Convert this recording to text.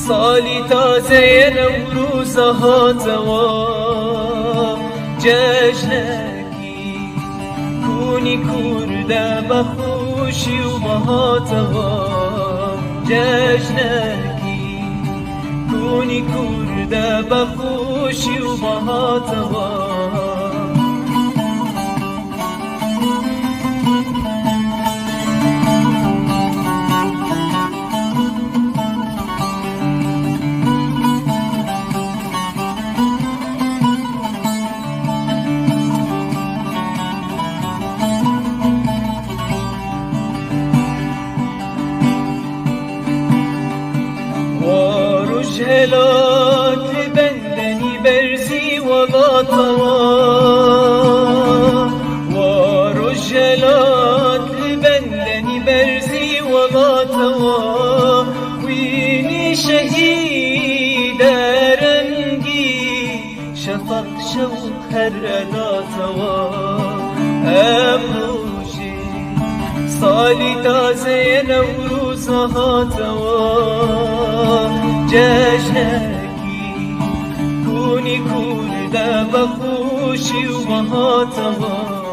سالی تازه نوروز هاتوا جشنکی کونی کرده بخوشی و بهاتوا جشنکی کونی کرده بخوشی و بهاتوا جهلات بندني برزي وغاطوا ورجلات بندني برزي وغاطوا ويني شهيد رنگي شفق شوق هرداتوا امروجي سالی تازه نوروز هاتوا جشنکی کونی کرده بخوشی و بهاتوا